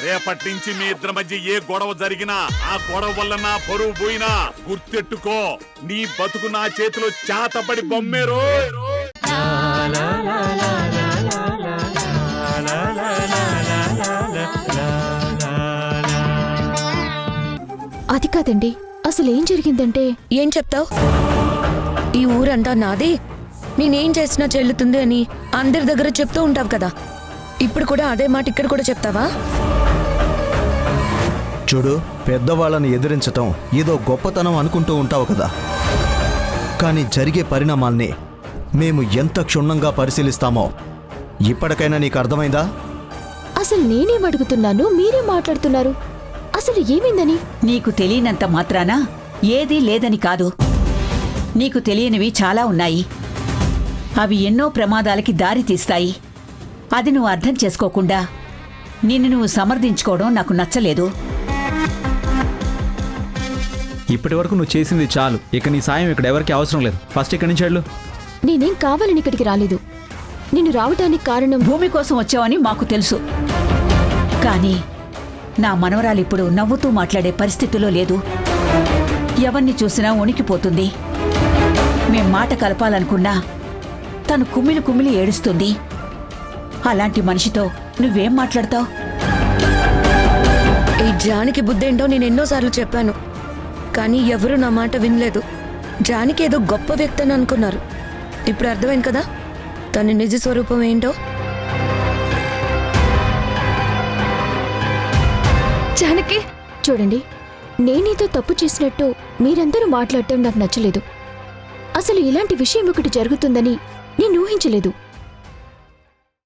రేపటి నుంచి మీ ఇద్దరి మధ్య ఏ గొడవ జరిగినా ఆ గొడవ వల్ల నా పరువు పోయినా గుర్తెట్టుకో, నీ బతుకు నా చేతిలో చాతపడి బొమ్మేరో. అది కాదండి, అసలేం జరిగిందంటే. ఏం చెప్తావు? ఈ ఊరంతా నాది, నేనేం చేసినా చెల్లుతుంది అని అందరి దగ్గర చెప్తూ ఉంటావు కదా, ఇప్పుడు కూడా అదే మాట ఇక్కడ కూడా చెప్తావా? చూడు, పెద్దవాళ్ళని ఎదిరించటం ఏదో గొప్పతనం అనుకుంటూ ఉంటావు కదా, కానీ జరిగే పరిణామాల్ని మేము ఎంత క్షుణ్ణంగా పరిశీలిస్తామో ఇప్పటికైనా నీకు అర్థమైందా? అసలు నేనేం అడుగుతున్నాను, మీరేం మాట్లాడుతున్నారు? అసలు ఏమైందని? నీకు తెలియనంత మాత్రాన ఏదీ లేదని కాదు. నీకు తెలియనివి చాలా ఉన్నాయి. అవి ఎన్నో ప్రమాదాలకి దారి తీస్తాయి. అది నువ్వు అర్థం చేసుకోకుండా నిన్ను నువ్వు సమర్థించుకోవడం నాకు నచ్చలేదు. ఇప్పటి వరకు నువ్వు చేసింది చాలు, ఇక నీ సాయం ఇక్కడ ఎవరికి అవసరం లేదు. ఫస్ట్ ఇక్కడి నుంచి వెళ్ళు. నేనేం కావాలని ఇక్కడికి రాలేదు. నేను రావడానికి కారణం భూమి కోసం వచ్చావని మాకు తెలుసు. కానీ నా మనవరాలు ఇప్పుడు నవ్వుతూ మాట్లాడే పరిస్థితిలో లేదు. ఎవరిని చూసినా వణికిపోతుంది. మేం మాట కలపాలనుకున్నా తను కుమిలి కుమిలి ఏడుస్తుంది. అలాంటి మనిషితో నువ్వేం మాట్లాడతావు? ఈ జానికి బుద్ధేంటో నేను ఎన్నోసార్లు చెప్పాను, కానీ ఎవరూ నా మాట వినలేదు. జానికి ఏదో గొప్ప వ్యక్తి అని అనుకున్నారు. ఇప్పుడు అర్థమైంది కదా తన నిజ స్వరూపం ఏంటో. జానకి, చూడండి, నేనేదో తప్పు చేసినట్టు మీరందరూ మాట్లాడటం నాకు నచ్చలేదు. అసలు ఇలాంటి విషయం ఒకటి జరుగుతుందని నేను ఊహించలేదు.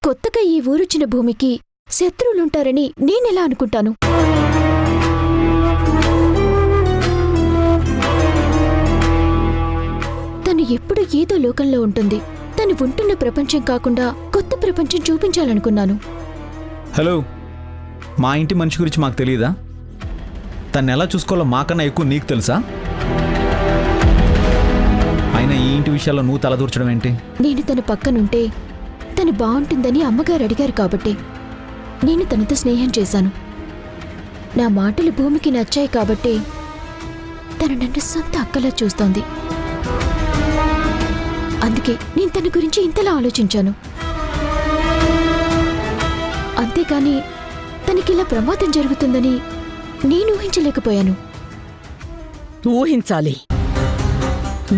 కొత్తగా ఈ ఊరొచ్చిన భూమికి శత్రువులుంటారని నేనెలా అనుకుంటాను? తను ఎప్పుడు ఏదో లోకంలో ఉంటుంది. తను ఉంటున్న ప్రపంచం కాకుండా కొత్త ప్రపంచం చూపించాలనుకున్నాను. హలో, మా ఇంటి మనిషి గురించి మాకు తెలియదా? తను ఎలా చూసుకోవాలో మాకన్నా ఎక్కువ నీకు తెలుసా? అయినా ఈ ఇంటి విషయాల్లో నువ్వు తలదూర్చడం ఏంటి? నేను తన పక్కనుంటే తను బాగుంటుందని అమ్మగారు అడిగారు కాబట్టి నేను తనతో స్నేహం చేశాను. నా మాటలు భూమికి నచ్చాయి కాబట్టి తను నన్ను సొంత అక్కలా చూస్తోంది. అందుకే నేను తన గురించి ఇంతలా ఆలోచించాను. అంతేకాని తనకిలా ప్రమాదం జరుగుతుందని నేను ఊహించలేకపోయాను. ఊహించాలి.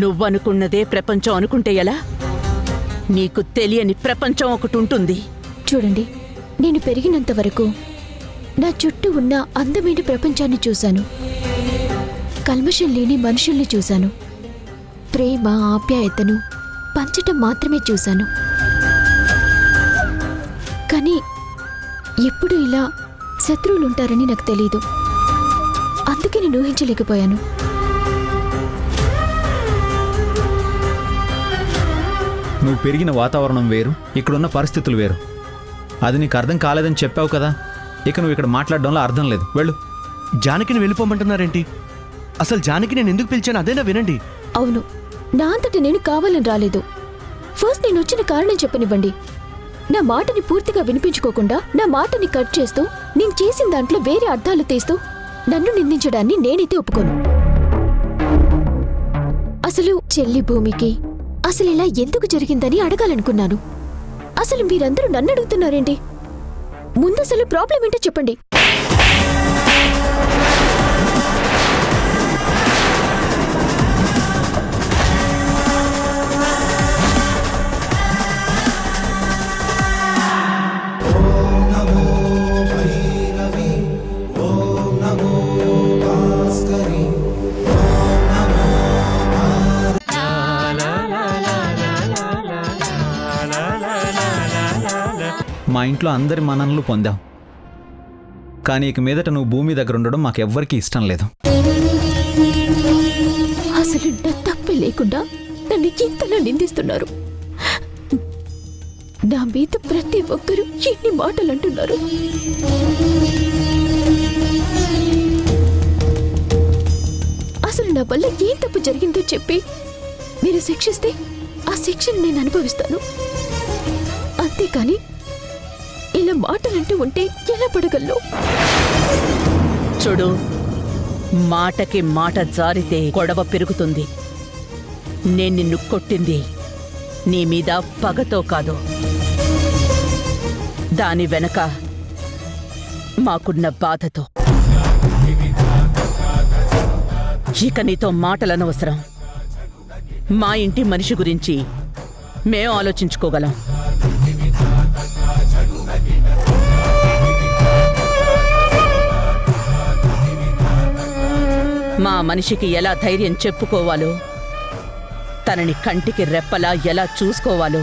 నువ్వనుకున్నదే ప్రపంచం అనుకుంటే ఎలా? నీకు తెలియని ప్రపంచం ఒకటి ఉంటుంది. చూడండి, నేను పెరిగినంత వరకు నా చుట్టూ ఉన్న అందమైన ప్రపంచాన్ని చూశాను. కల్మషం లేని మనుషుల్ని చూశాను. ప్రేమ, ఆప్యాయతను పంచటం మాత్రమే చూశాను. కానీ ఎప్పుడు ఇలా శత్రువులుంటారని నాకు తెలీదు. అందుకే నేను ఊహించలేకపోయాను. నువ్వు పెరిగిన వాతావరణం వేరు, ఇక్కడున్న పరిస్థితులు వేరు. అది నీకు అర్థం కాలేదని చెప్పావు కదా, ఇక నువ్వు ఇక్కడ మాట్లాడడంలో అర్థం లేదు. వెళ్ళు. జానకిని వెళ్ళిపోమంటున్నారేంటి? అసలు జానకి నేను ఎందుకు పిలిచాను అదేనా వినండి. అవును, నా అంతటి నేను కావాలని రాలేదు. ఫస్ట్ నేను వచ్చిన కారణం చెప్పనివ్వండి. నా మాటని పూర్తిగా వినిపించుకోకుండా నా మాటని కట్ చేస్తూ నేను చేసిన దాంట్లో వేరే అర్థాలు తీస్తూ నన్ను నిందించడాన్ని నేనైతే ఒప్పుకోను. అసలు చెల్లి భూమికి అసలు ఇలా ఎందుకు జరిగిందని అడగాలనుకున్నాను. అసలు మీరందరూ నన్ను అడుగుతున్నారేంటి? ముందసలు ప్రాబ్లం ఏంటో చెప్పండి. మా ఇంట్లో అందరి మన్ననలు పొందాం, కానీ ఇక మీదట నువ్వు భూమి దగ్గర ఉండడం మాకెవ్వరికీ ఇష్టం లేదు. అసలు నా తప్పే లేకుండా నన్ను ఇంతలా నిందిస్తున్నారు. నా మీద ప్రతి ఒక్కరూ ఎన్ని మాటలు అంటున్నారు. అసలు నా వల్ల ఏం తప్పు జరిగిందో చెప్పి మీరు శిక్షిస్తే ఆ శిక్షను నేను అనుభవిస్తాను. అంతేకాని ఇలా మాటలంటూ ఉంటే ఎలా పడగలను? చూడు, మాటకి మాట జారితే గొడవ పెరుగుతుంది. నేను నిన్ను కొట్టింది నీ మీద పగతో కాదు, దాని వెనక మాకున్న బాధతో. ఇక నీతో మాటలనవసరం. మా ఇంటి మనిషి గురించి మేం ఆలోచించుకోగలం. మా మనిషికి ఎలా ధైర్యం చెప్పుకోవాలో, తనని కంటికి రెప్పలా ఎలా చూసుకోవాలో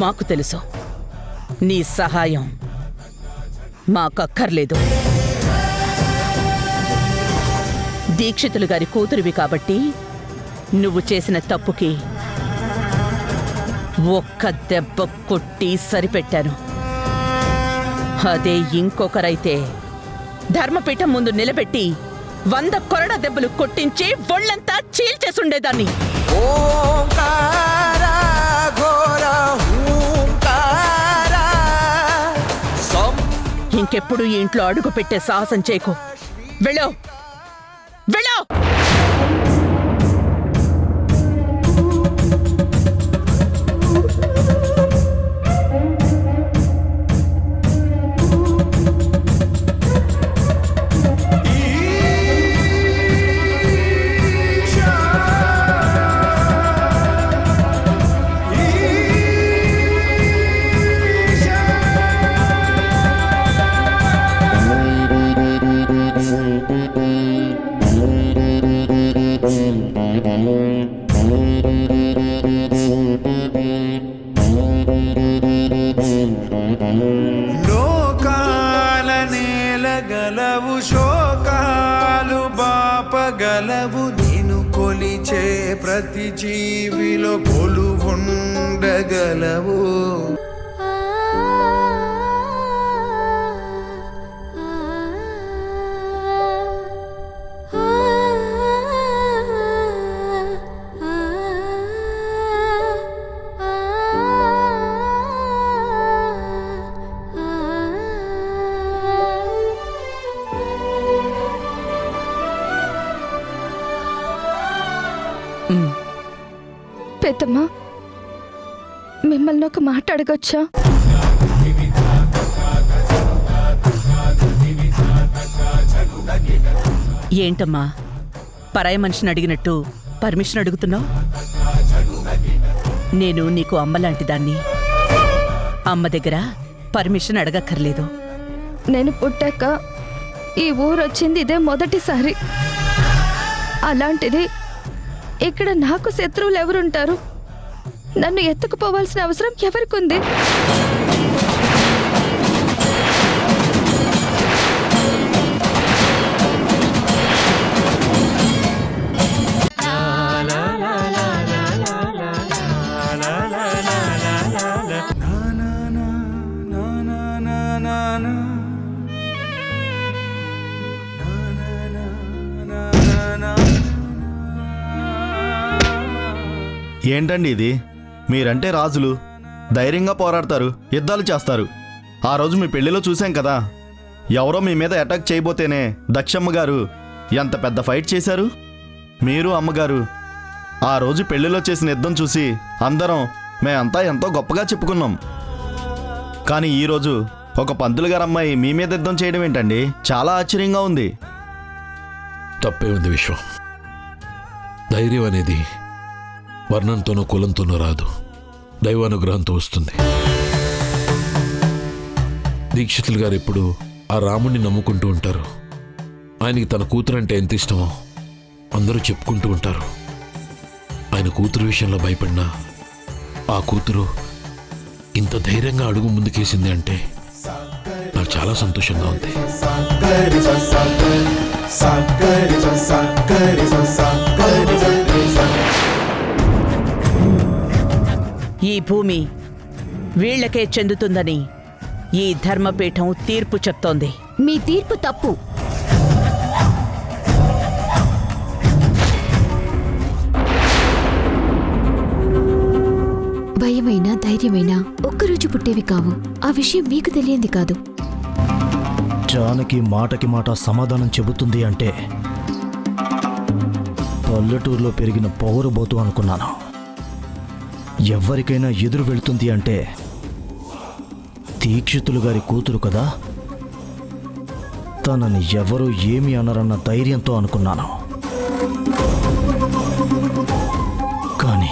మాకు తెలుసు. నీ సహాయం మాకక్కర్లేదు. దీక్షితులు గారి కూతురివి కాబట్టి నువ్వు చేసిన తప్పుకి ఒక్క దెబ్బ కొట్టి సరిపెట్టాను. అదే ఇంకొకరైతే ధర్మపీఠం ముందు నిలబెట్టి 100 కొరడా దెబ్బలు కొట్టించి ఒళ్ళంతా చీల్చేసుండేదాన్ని. ఇంకెప్పుడు ఈ ఇంట్లో అడుగు పెట్టే సాహసం చేయకు. వెళ్ళు, వెళ్ళు. లోకాల నేలగలవు, శోకాలు బాపగలవు. నేను కొలిచే ప్రతి జీవిలో కొలువుండగలవు. పెద్దమ్మా, మిమ్మల్ని ఒక మాట అడగొచ్చా? ఏంటమ్మా పరాయి మనిషిని అడిగినట్టు పర్మిషన్ అడుగుతున్నావు? నేను నీకు అమ్మలాంటి దాన్ని. అమ్మ దగ్గర పర్మిషన్ అడగక్కర్లేదు. నేను పుట్టాక ఈ ఊరు వచ్చింది ఇదే మొదటిసారి. అలాంటిది ఇక్కడ నాకు శత్రువులు ఎవరుంటారు? నన్ను ఎత్తుకుపోవాల్సిన అవసరం ఎవరికుంది? ఏంటండి ఇది? మీరంటే రాజులు, ధైర్యంగా పోరాడతారు, యుద్ధాలు చేస్తారు. ఆ రోజు మీ పెళ్లిలో చూశాం కదా, ఎవరో మీ మీద అటాక్ చేయబోతేనే దక్షమ్మ గారు ఎంత పెద్ద ఫైట్ చేశారు. మీరు అమ్మగారు ఆ రోజు పెళ్లిలో చేసిన యుద్ధం చూసి అందరం మేమంతా ఎంతో గొప్పగా చెప్పుకున్నాం. కానీ ఈరోజు ఒక పంతులు గారు అమ్మాయి మీ మీద యుద్ధం చేయడం ఏంటండి? చాలా ఆశ్చర్యంగా ఉంది. తప్పే ఉంది విశ్వం. ధైర్యం అనేది వర్ణంతోనో కులంతోనో రాదు, దైవానుగ్రహంతో వస్తుంది. దీక్షితులు గారు ఎప్పుడు ఆ రాముణ్ణి నమ్ముకుంటూ ఉంటారు. ఆయనకి తన కూతురు అంటే ఎంత ఇష్టమో అందరూ చెప్పుకుంటూ ఉంటారు. ఆయన కూతురు విషయంలో భయపడినా ఆ కూతురు ఇంత ధైర్యంగా అడుగు ముందుకేసింది అంటే నాకు చాలా సంతోషంగా ఉంది. ఈ భూమి వీళ్లకే చెందుతుందని ఈ ధర్మపీఠం తీర్పు చెప్తోంది. మీ తీర్పు తప్పు. భయమైనా ధైర్యమైనా ఒక్కరోజు పుట్టేవి కావు. ఆ విషయం మీకు తెలియంది కాదు. జానకి మాటకి మాట సమాధానం చెబుతుంది అంటే పల్లెటూరులో పెరిగిన పొగరుబోతు అనుకున్నాను. ఎవరికైనా ఎదురు వెళ్తుంది అంటే దీక్షితులు గారి కూతురు కదా, తనని ఎవరూ ఏమీ అనరన్న ధైర్యంతో అనుకున్నాను. కానీ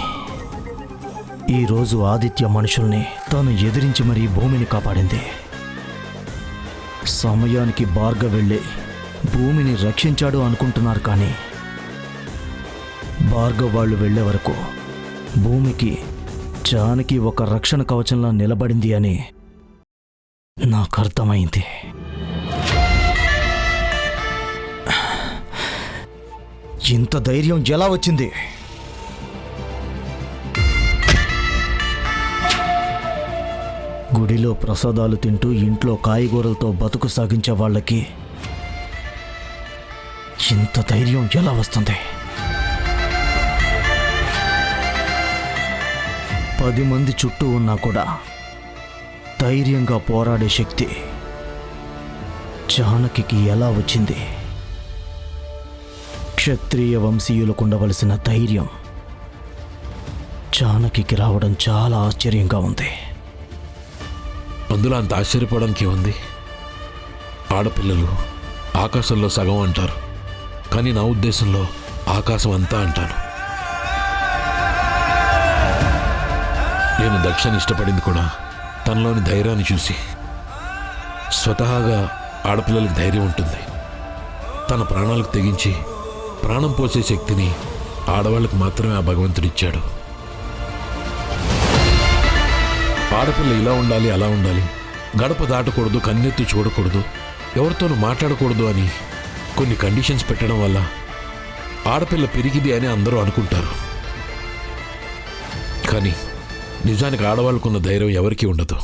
ఈరోజు ఆదిత్య మనుషుల్ని తను ఎదిరించి మరీ భూమిని కాపాడింది. సమయానికి భార్గవ్ వెళ్ళి భూమిని రక్షించాడు అనుకుంటున్నారు, కానీ భార్గవ్ వాళ్ళు వెళ్లే వరకు భూమికి జానకి ఒక రక్షణ కవచంలా నిలబడింది అని నాకు అర్థమైంది. ఇంత ధైర్యం ఎలా వచ్చింది? గుడిలో ప్రసాదాలు తింటూ ఇంట్లో కాయగూరలతో బతుకు సాగించే వాళ్ళకి ఇంత ధైర్యం ఎలా వస్తుంది? 10 మంది చుట్టూ ఉన్నా కూడా ధైర్యంగా పోరాడే శక్తి జానకి ఎలా వచ్చింది? క్షత్రియ వంశీయులకు ఉండవలసిన ధైర్యం జానకి రావడం చాలా ఆశ్చర్యంగా ఉంది. అందులో అంత ఆశ్చర్యపోవడానికి ఉంది? ఆడపిల్లలు ఆకాశంలో సగం అంటారు, కానీ నా ఉద్దేశంలో ఆకాశం అంతా అంటాను. నేను దక్షని ఇష్టపడింది కూడా తనలోని ధైర్యాన్ని చూసి. స్వతహాగా ఆడపిల్లలకు ధైర్యం ఉంటుంది. తన ప్రాణాలకు తెగించి ప్రాణం పోసే శక్తిని ఆడవాళ్ళకు మాత్రమే ఆ భగవంతుడిచ్చాడు. ఆడపిల్ల ఇలా ఉండాలి, అలా ఉండాలి, గడప దాటకూడదు, కన్నెత్తి చూడకూడదు, ఎవరితోనూ మాట్లాడకూడదు అని కొన్ని కండిషన్స్ పెట్టడం వల్ల ఆడపిల్ల పెరిగిది అని అందరూ అనుకుంటారు. కానీ నిజానికి ఆడవాళ్ళకున్న ధైర్యం ఎవరికీ ఉండదు.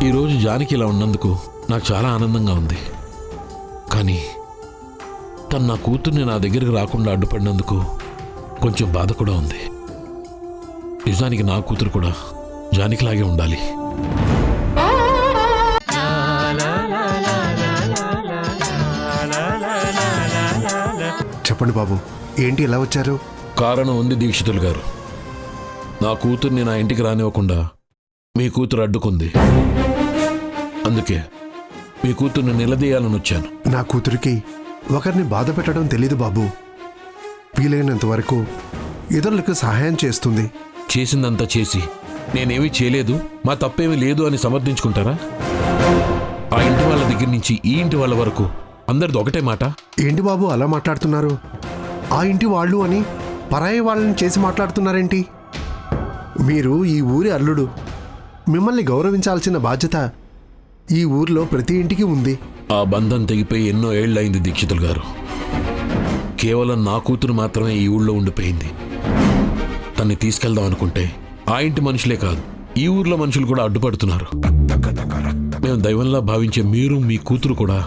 ఈరోజు జానకి ఇలా ఉన్నందుకు నాకు చాలా ఆనందంగా ఉంది. కానీ తను నా కూతుర్ని నా దగ్గరికి రాకుండా అడ్డుపడినందుకు కొంచెం బాధ కూడా ఉంది. నిజానికి నా కూతురు కూడా జానకిలాగే ఉండాలి. చెప్పండి బాబు, ఏంటి ఇలా వచ్చారు? కారణం ఉంది దీక్షితులు గారు. నా కూతుర్ని నా ఇంటికి రానివ్వకుండా మీ కూతురు అడ్డుకుంది. అందుకే మీ కూతుర్ని నిలదీయాలని వచ్చాను. నా కూతురికి ఒకరిని బాధ పెట్టడం తెలీదు బాబు. వీలైనంత వరకు ఇతరులకు సహాయం చేస్తుంది. చేసిందంతా చేసి నేనేమీ చేయలేదు, మా తప్పేమీ లేదు అని సమర్థించుకుంటారా? ఆ ఇంటి వాళ్ళ దగ్గర నుంచి ఈ ఇంటి వాళ్ళ వరకు అందరిది ఒకటే మాట. ఏంటి బాబు అలా మాట్లాడుతున్నారు? ఆ ఇంటి వాళ్ళు అని పరాయి వాళ్ళని చేసి మాట్లాడుతున్నారేంటి? మీరు ఈ ఊరి అల్లుడు. మిమ్మల్ని గౌరవించాల్సిన బాధ్యత ఈ ఊరిలో ప్రతి ఇంటికి ఉంది. ఆ బంధం తెగిపోయి ఎన్నో ఏళ్లయింది దీక్షితులు గారు. కేవలం నా కూతురు మాత్రమే ఈ ఊళ్ళో ఉండిపోయింది. తన్ని తీసుకెళ్దాం అనుకుంటే ఆ ఇంటి మనుషులే కాదు, ఈ ఊర్లో మనుషులు కూడా అడ్డుపడుతున్నారు. మేము దైవంలా భావించే మీరు, మీ కూతురు కూడా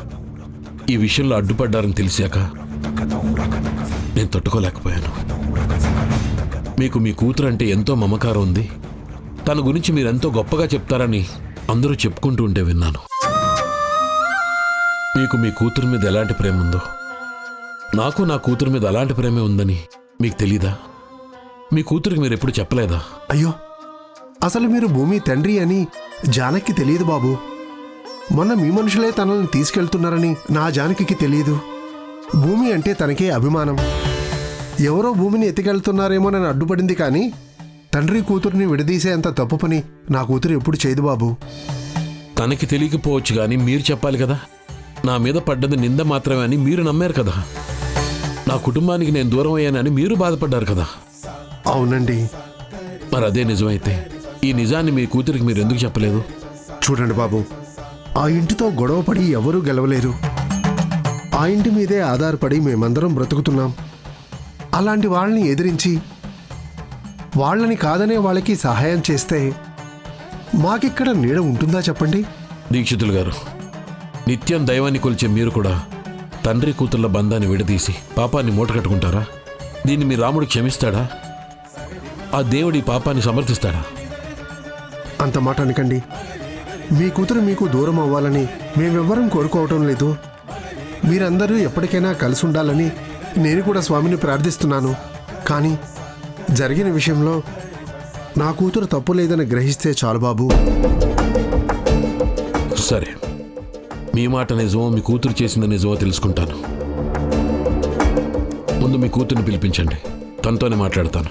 ఈ విషయంలో అడ్డుపడ్డారని తెలిసాక నేను తట్టుకోలేకపోయాను. మీకు మీ కూతురు అంటే ఎంతో మమకారం ఉంది. తన గురించి మీరెంతో గొప్పగా చెప్తారని అందరూ చెప్పుకుంటూ ఉంటే విన్నాను. మీకు మీ కూతురు మీద ఎలాంటి ప్రేమ ఉందో నాకు నా కూతురు మీద అలాంటి ప్రేమే ఉందని మీకు తెలీదా? మీ కూతురికి మీరు ఎప్పుడు చెప్పలేదా? అయ్యో, అసలు మీరు భూమి తండ్రి అని జానకి తెలియదు బాబు. మొన్న మీ మనుషులే తనని తీసుకెళ్తున్నారని నా జానకి తెలియదు. భూమి అంటే తనకే అభిమానం. ఎవరో భూమిని ఎత్తికెళ్తున్నారేమోనని అడ్డుపడింది, కానీ తండ్రి కూతుర్ని విడదీసేంత తప్పు పని నా కూతురు ఎప్పుడు చేయదు బాబు. తనకి తెలియకపోవచ్చు కానీ మీరు చెప్పాలి కదా. నా మీద పడ్డది నింద మాత్రమే అని మీరు నమ్మారు కదా. నా కుటుంబానికి నేను దూరం అయ్యానని మీరు బాధపడ్డారు కదా. అవునండి. మరి అదే నిజమైతే ఈ నిజాన్ని మీ కూతురికి మీరు ఎందుకు చెప్పలేదు? చూడండి బాబు, ఆ ఇంటితో గొడవపడి ఎవరూ గెలవలేరు. ఆ ఇంటి మీదే ఆధారపడి మేమందరం బ్రతుకుతున్నాం. అలాంటి వాళ్ళని ఎదిరించి వాళ్ళని కాదనే వాళ్ళకి సహాయం చేస్తే మాకిక్కడ నీడ ఉంటుందా చెప్పండి? దీక్షితులు గారు, నిత్యం దైవాన్ని కొలిచే మీరు కూడా తండ్రి కూతుర్ల బంధాన్ని విడదీసి పాపాన్ని మూటకట్టుకుంటారా? దీన్ని మీ రాముడు క్షమిస్తాడా? ఆ దేవుడి పాపాన్ని సమర్థిస్తాడా? అంత మాట అనకండి. మీ కూతురు మీకు దూరం అవ్వాలని మేమెవ్వరం కోరుకోవటం లేదు. మీరందరూ ఎప్పటికైనా కలిసి ఉండాలని నేను కూడా స్వామిని ప్రార్థిస్తున్నాను. కానీ జరిగిన విషయంలో నా కూతురు తప్పు లేదని గ్రహిస్తే చాలు బాబు. సరే, మీ మాట నిజమో మీ కూతురు చేసింది నిజమో తెలుసుకుంటాను. ముందు మీ కూతుర్ని పిలిపించండి, తనతోనే మాట్లాడతాను.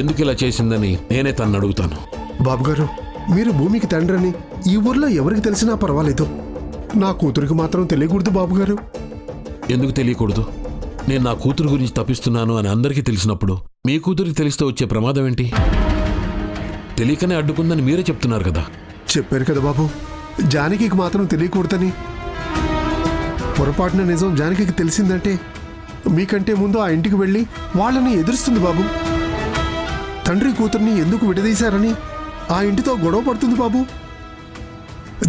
ఎందుకు ఇలా చేసిందని నేనే తనను అడుగుతాను. బాబుగారు, మీరు భూమికి తండ్రిని ఈ ఊర్లో ఎవరికి తెలిసినా పర్వాలేదు, నా కూతురికి మాత్రం తెలియకూడదు బాబుగారు. ఎందుకు తెలియకూడదు? నేను నా కూతురు గురించి తప్పిస్తున్నాను అని అందరికీ తెలిసినప్పుడు మీ కూతురికి తెలిస్తే వచ్చే ప్రమాదం ఏంటి? తెలియకనే అడ్డుకుందని మీరే చెప్తున్నారు కదా. చెప్పారు కదా బాబు, జానకికి మాత్రం తెలియకూడదని. పొరపాటున నిజం జానకికి తెలిసిందంటే మీకంటే ముందు ఆ ఇంటికి వెళ్ళి వాళ్ళని ఎదురుస్తుంది బాబు. తండ్రి కూతుర్ని ఎందుకు విడదీశారని ఆ ఇంటితో గొడవ పడుతుంది బాబు.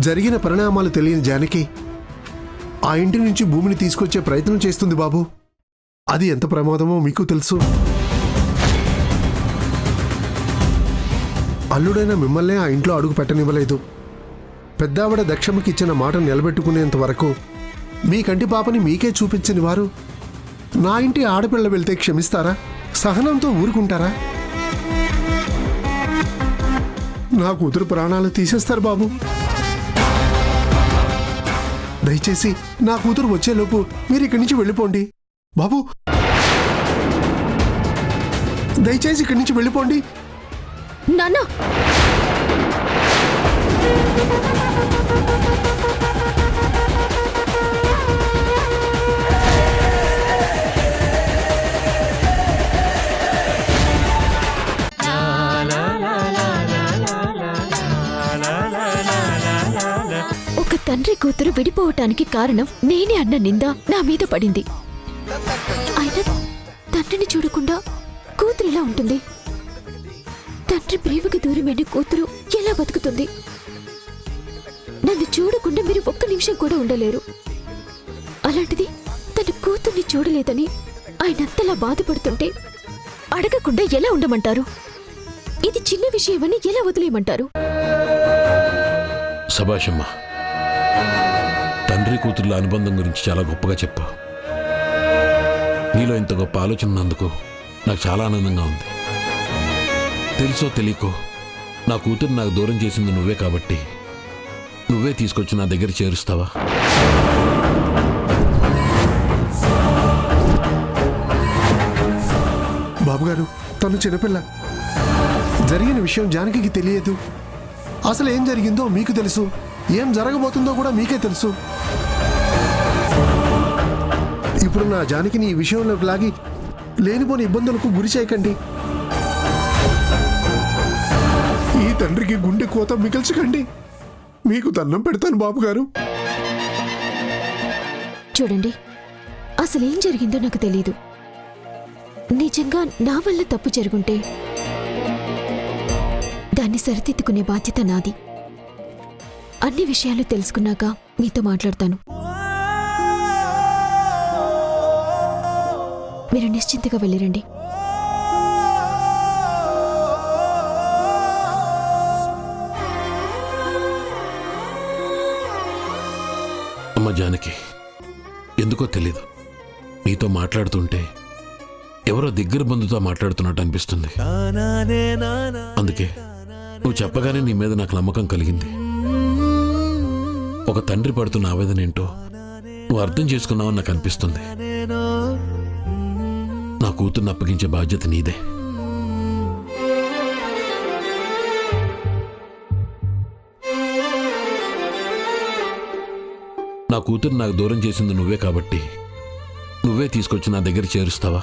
జరిగిన పరిణామాలు తెలియని జానకి ఆ ఇంటి నుంచి భూమిని తీసుకొచ్చే ప్రయత్నం చేస్తుంది బాబు. అది ఎంత ప్రమాదమో మీకు తెలుసు. అల్లుడైన మిమ్మల్నే ఆ ఇంట్లో అడుగు పెట్టనివ్వలేదు. పెద్దావిడ దక్షమ్మకి ఇచ్చిన మాట నిలబెట్టుకునేంత వరకు మీ కంటి పాపని మీకే చూపించని వారు నా ఇంటి ఆడపిల్ల వెళ్తే క్షమిస్తారా? సహనంతో ఊరుకుంటారా? నా కూతురు ప్రాణాలు తీసేస్తారు బాబు. దయచేసి నా కూతురు వచ్చేలోపు మీరు ఇక్కడి నుంచి వెళ్ళిపోండి బాబు. దయచేసి ఇక్కడి నుంచి వెళ్ళిపోండి. నాన్న, ఒక తండ్రి కూతురు విడిపోవటానికి కారణం నేనే అన్న నింద నా మీద పడింది. అయినా తండ్రిని చూడకుండా కూతురు ఎలా ఉంటుంది? తండ్రి ప్రేమకు దూరమైన కూతురు ఎలా బతుకుతుంది? నన్ను చూడకుండా మీరు ఒక్క నిమిషం కూడా ఉండలేరు. అలాంటిది తన కూతుర్ని చూడలేదని ఆయన అంతలా బాధపడుతుంటే అడగకుండా ఎలా ఉండమంటారు? ఇది చిన్న విషయమని ఎలా వదిలేయమంటారు? సభాషమ్మ, తండ్రి కూతుర్ల అనుబంధం గురించి చాలా గొప్పగా చెప్పావు. నీలో ఇంత గొప్ప ఆలోచన ఉన్నందుకు నాకు చాలా ఆనందంగా ఉంది. తెలుసో తెలియకో నా కూతురు నాకు దూరం చేసింది నువ్వే కాబట్టి నువ్వే తీసుకొచ్చి నా దగ్గర చేరుస్తావా? బాబుగారు, తను చిన్నపిల్ల. జరిగిన విషయం జానకి తెలియదు. అసలు ఏం జరిగిందో మీకు తెలుసు, ఏం జరగబోతుందో కూడా మీకే తెలుసు. ఇప్పుడు నా జానకిని ఈ విషయంలోకి లాగి లేనిపోని ఇబ్బందులకు గురి చేయకండి. ఈ తండ్రికి గుండె కోత మిగిల్చకండి. మీకు దండం పెడతాను బాబుగారు. చూడండి, అసలేం జరిగిందో నాకు తెలీదు. నిజంగా నా వల్ల తప్పు జరుగుంటే దాన్ని సరిదిద్దుకునే బాధ్యత నాది. అన్ని విషయాలు తెలుసుకున్నాక మీతో మాట్లాడతాను. మీరు నిశ్చింతగా వెళ్ళిరండి. అమ్మ జానకి, ఎందుకో తెలీదు, నీతో మాట్లాడుతుంటే ఎవరో దగ్గర బంధుతో మాట్లాడుతున్నట్టు అనిపిస్తుంది. అందుకే నువ్వు చెప్పగానే నీ మీద నాకు నమ్మకం కలిగింది. ఒక తండ్రి పడుతున్న ఆవేదన ఏంటో నువ్వు అర్థం చేసుకున్నావని నాకు అనిపిస్తుంది. నా కూతుర్ని అప్పగించే బాధ్యత నీదే. నా కూతురు నాకు దూరం చేసింది నువ్వే కాబట్టి నువ్వే తీసుకొచ్చి నా దగ్గర చేరుస్తావా?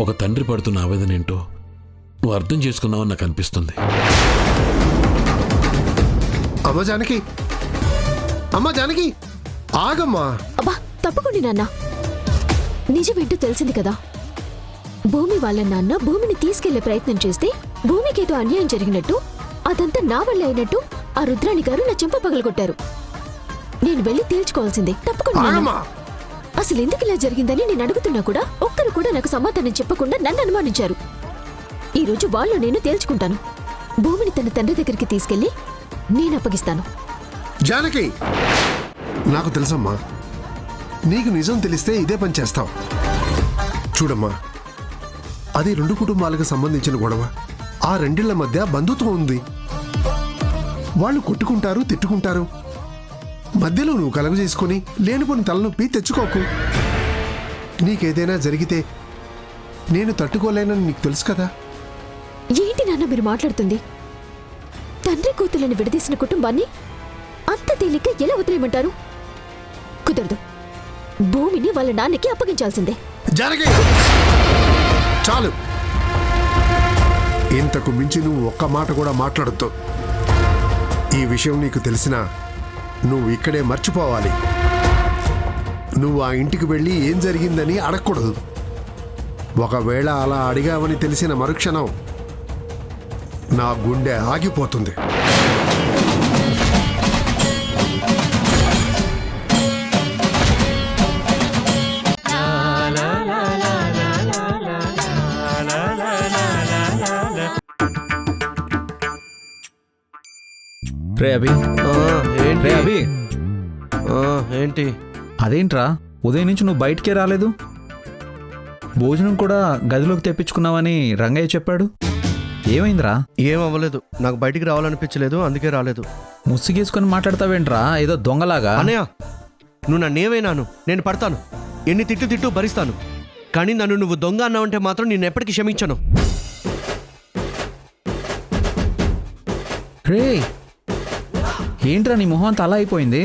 ఒక తండ్రి పడుతున్న ఆవేదన ఏంటో నువ్వు అర్థం చేసుకున్నావని నాకు అనిపిస్తుంది. అమ్మ జానకి, అమ్మ జానకి, ఆగమ్మా. అబ్బా, తప్పకుండా నాన్న. నిజమేంటో తెలిసింది కదా. భూమి వాళ్ళ నాన్న భూమిని తీసుకెళ్లే ప్రయత్నం చేస్తే భూమికేదో అన్యాయం జరిగినట్టు, అదంతా నా వల్ల అయినట్టు ఆ రుద్రాణి గారు నా చెంప పగలగొట్టారు. నేను వెళ్ళి తేల్చుకోవాల్సిందే. తప్పకుండా నాన్న. అసలు ఎందుకు ఇలా జరిగిందని నేను అడుగుతున్నా కూడా ఒక్కరు కూడా నాకు సమాధానం చెప్పకుండా నన్ను అనుమానించారు. ఈ రోజు వాళ్ళు నేను తేల్చుకుంటాను. భూమిని తన తండ్రి దగ్గరికి తీసుకెళ్లి నేను అప్పగిస్తాను. జానకి, నాకు తెలుసమ్మా, నీకు నిజం తెలిస్తే ఇదే పని చేస్తావు. చూడమ్మా, అది 2 కుటుంబాలకు సంబంధించిన గొడవ. ఆ రెండిళ్ల మధ్య బంధుత్వం ఉంది. వాళ్ళు కొట్టుకుంటారు, తిట్టుకుంటారు. మధ్యలో నువ్వు కలగజేసుకొని లేనిపోని తలనొప్పి తెచ్చుకోకు. నీకేదైనా జరిగితే నేను తట్టుకోలేనని నీకు తెలుసు కదా. ఏంటి నాన్న మీరు మాట్లాడుతుంది? తండ్రి కూతులను విడదీసిన కుటుంబాన్ని అంత తేలిక ఎలా వదిలేయమంటారు? కుదరదు. భూమిని వాళ్ళ నాన్నకి అప్పగించాల్సిందే. జానకి, చాలు. ఇంతకు మించి నువ్వు ఒక్క మాట కూడా మాట్లాడద్దు. ఈ విషయం నీకు తెలిసినా నువ్వు ఇక్కడే మర్చిపోవాలి. నువ్వు ఆ ఇంటికి వెళ్ళి ఏం జరిగిందని అడగకూడదు. ఒకవేళ అలా అడిగావని తెలిసిన మరుక్షణం నా గుండె ఆగిపోతుంది. రే అభి, ఏంటి రే అభి, ఏంటి అదేంట్రా ఉదయం నుంచి నువ్వు బయటికే రాలేదు? భోజనం కూడా గదిలోకి తెప్పించుకున్నావని రంగయ్య చెప్పాడు. ఏమైందిరా? ఏం అవ్వలేదు, నాకు బయటికి రావాలనిపించలేదు, అందుకే రాలేదు. ముసిగేసుకొని మాట్లాడతావేంట్రా ఏదో దొంగలాగా? అన్నయ్య, నువ్వు నన్నేమైనాను, నేను పడతాను, ఎన్ని తిట్టు భరిస్తాను. కానీ నన్ను నువ్వు దొంగ అన్నావంటే మాత్రం నేను ఎప్పటికీ క్షమించను. రే ఏంట్రా నీ మొహం అంతా అలా అయిపోయింది?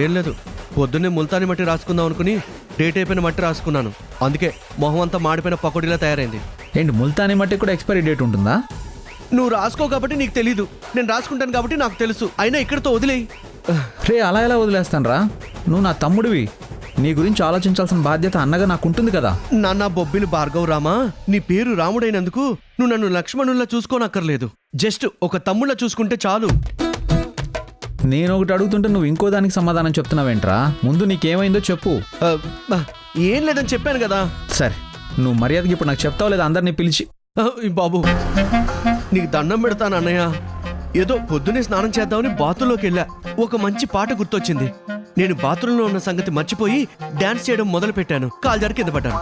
ఏం లేదు, పొద్దున్నే ముల్తాని మట్టి రాసుకుందాం అనుకుని డేట్ అయిపోయిన మట్టి రాసుకున్నాను. అందుకే మొహం అంతా మాడిపోయిన పకోడీలా తయారైంది. ఏంటి ముల్తాని మట్టి కూడా ఎక్స్పైరీ డేట్ ఉంటుందా? నువ్వు రాసుకో కాబట్టి నీకు తెలీదు, నేను రాసుకుంటాను కాబట్టి నాకు తెలుసు. అయినా ఇక్కడితో వదిలేయి. రే అలా ఎలా వదిలేస్తానురా? నువ్వు నా తమ్ముడివి, నీ గురించి ఆలోచించాల్సిన బాధ్యత అన్నగా నాకుంటుంది కదా. నాన్న బొబ్బిలి భార్గవ్ రామా, నీ పేరు రాముడైనందుకు నువ్వు నన్ను లక్ష్మణుల్లా చూసుకోనక్కర్లేదు. జస్ట్ ఒక తమ్ముళ్ళ చూసుకుంటే చాలు. నేను ఒకటి అడుగుతుంటే నువ్వు ఇంకో దానికి సమాధానం చెప్తున్నావేంట్రా? ముందు నీకేమైందో చెప్పు. ఏం లేదని చెప్పాను కదా. సరే నువ్వు మర్యాదకి ఇప్పుడు నాకు చెప్తావు లేదా అందరినీ పిలిచి? బాబు నీకు దండం పెడతాను అన్నయ్య. ఏదో పొద్దునే స్నానం చేద్దామని బాత్రూంలోకి వెళ్ళా. ఒక మంచి పాట గుర్తొచ్చింది. నేను బాత్రూంలో ఉన్న సంగతి మర్చిపోయి డాన్స్ చేయడం మొదలు పెట్టాను. కాలు జారి కింద పడ్డాను.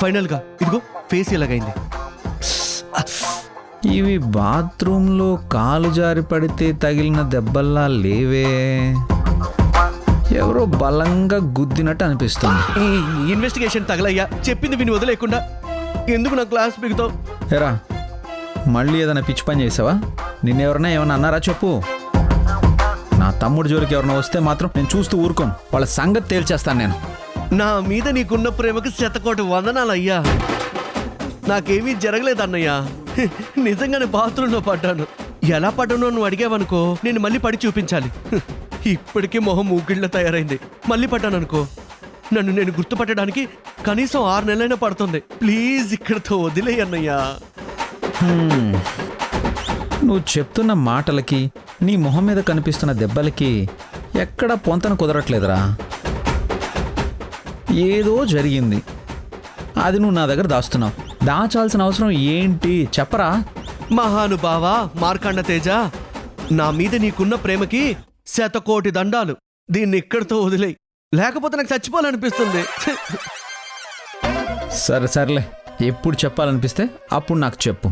ఫైనల్ గా ఇదిగో ఫేస్ ఇలాగైంది. ఇవి బాత్రూంలో కాలు జారి పడితే తగిలిన దెబ్బల్లా లేవే, ఎవరో బలంగా గుద్దినట్టు అనిపిస్తుంది. ఈ ఇన్వెస్టిగేషన్ తగలయ్యా, చెప్పింది విని వదిలేకుండా ఎందుకు నా క్లాస్ బిగుతావు? ఎరా మళ్ళీ ఏదైనా పిచ్చి పని చేసావా? నిన్నెవరన్నా ఏమన్నా అన్నారా చెప్పు. నా తమ్ముడు జోలికి ఎవరైనా వస్తే మాత్రం నేను చూస్తూ ఊరుకోను, వాళ్ళ సంగతి తేల్చేస్తాను నేను. నా మీద నీకున్న ప్రేమకు శతకోటి వందనాలు అయ్యా. నాకేమీ జరగలేదన్నయ్యా, నిజంగానే బాత్రూంలో పడ్డాను. ఎలా పడ్డానో నువ్వు అడిగావనుకో నేను మళ్ళీ పడి చూపించాలి. ఇప్పటికీ మొహం ఊగిళ్ళ తయారైంది. మళ్ళీ పడ్డాననుకో నన్ను నేను గుర్తుపట్టడానికి కనీసం 6 నెలలైనా పడుతుంది. ప్లీజ్ ఇక్కడితో వదిలేయన్నయ్యా. నువ్వు చెప్తున్న మాటలకి నీ మొహం మీద కనిపిస్తున్న దెబ్బలకి ఎక్కడ పొంతన కుదరట్లేదురా. ఏదో జరిగింది, అది నువ్వు నా దగ్గర దాస్తున్నావు. దాచాల్సిన అవసరం ఏంటి చెప్పరా? మహానుభావా మార్కండ తేజ, నా మీద నీకున్న ప్రేమకి శతకోటి దండాలు. దీన్ని ఇక్కడితో వదిలేయి, లేకపోతే నాకు చచ్చిపోవాలనిపిస్తుంది. సరే సర్లే, ఎప్పుడు చెప్పాలనిపిస్తే అప్పుడు నాకు చెప్పు.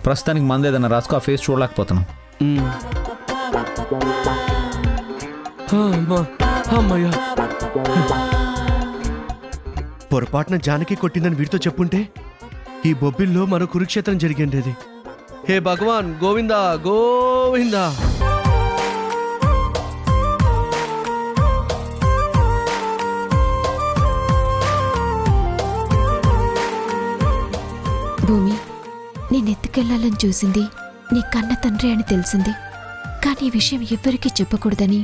ప్రస్తుతానికి మంది ఏదైనా రాసుకో, ఆ ఫేస్ చూడలేకపోతున్నాం. అమ్మయ్యా, పొరపాటున జానకి కొట్టిందని వీడితో చెప్పుంటే ఈ బొబ్బిల్లో మరో కురుక్షేత్రం జరిగిండేది. హే భగవాన్, గోవిందా గోవిందా. భూమి, నేను ఎత్తుకెళ్లాలని చూసింది నీ కన్న తండ్రి అని తెలిసింది. కానీ ఈ విషయం ఎవ్వరికీ చెప్పకూడదని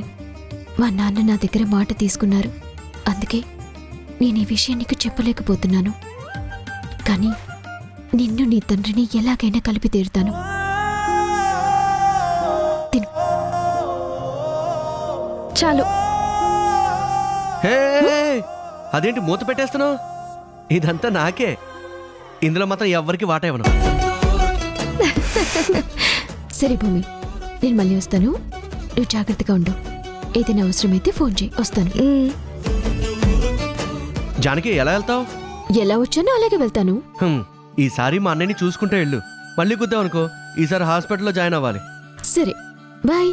మా నాన్న నా దగ్గర మాట తీసుకున్నారు. అందుకే నేను ఈ విషయం నీకు చెప్పలేకపోతున్నాను. కానీ నిన్ను నీ తండ్రిని ఎలాగైనా కలిపి తీరుతాను. తిను. చాలు. హే, అదేంటి మూత పెట్టేస్తున్నావు? ఇదంతా నాకే. ఇందులో మాత్రం ఎవ్వరికి వాటా ఇవ్వను. సరే భూమి, నేను మళ్ళీ వస్తాను. నువ్వు జాగ్రత్తగా ఉండు. ఏదైనా అవసరమైతే ఫోన్ చేయి. వస్తాను. జానకి ఎలా వెళ్తావు? ఎలా వచ్చానో అలాగే వెళ్తాను. ఈసారి మా అన్నయ్యని చూసుకుంటే వెళ్ళు. మళ్ళీ కుద్దాం అనుకో, ఈసారి హాస్పిటల్లో జాయిన్ అవ్వాలి. సరే, బాయ్.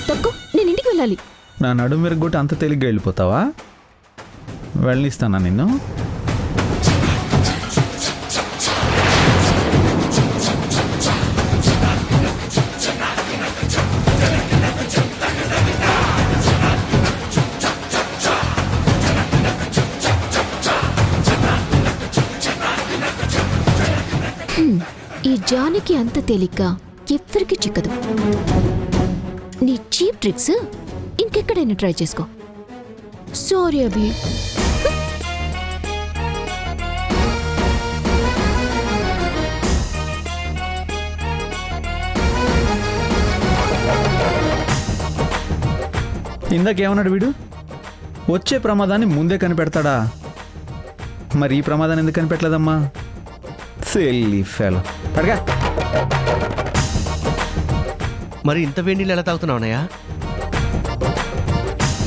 తక్కువ, నేను ఇంటికి వెళ్ళాలి. నా నడుము విరగొట్టి అంత తేలిగ్గా వెళ్ళిపోతావా? వెళ్ళనిస్తానా నిన్ను? ఈ జానకి అంత తేలిగ్గా ఎవ్వరికి చిక్కదు. నీ చీప్ ట్రిక్స్ ఇంకెక్కడైనా ట్రై చేసుకో. సారీ అభి. ఇందాకేమన్నాడు వీడు? వచ్చే ప్రమాదాన్ని ముందే కనిపెడతాడా? మరి ఈ ప్రమాదాన్ని ఎందుకు కనిపెట్టలేదమ్మా? Silly fellow. పడగా. మరి ఇంత వేడి నీళ్ళు ఎలా తాగుతున్నావు అన్నయ్య?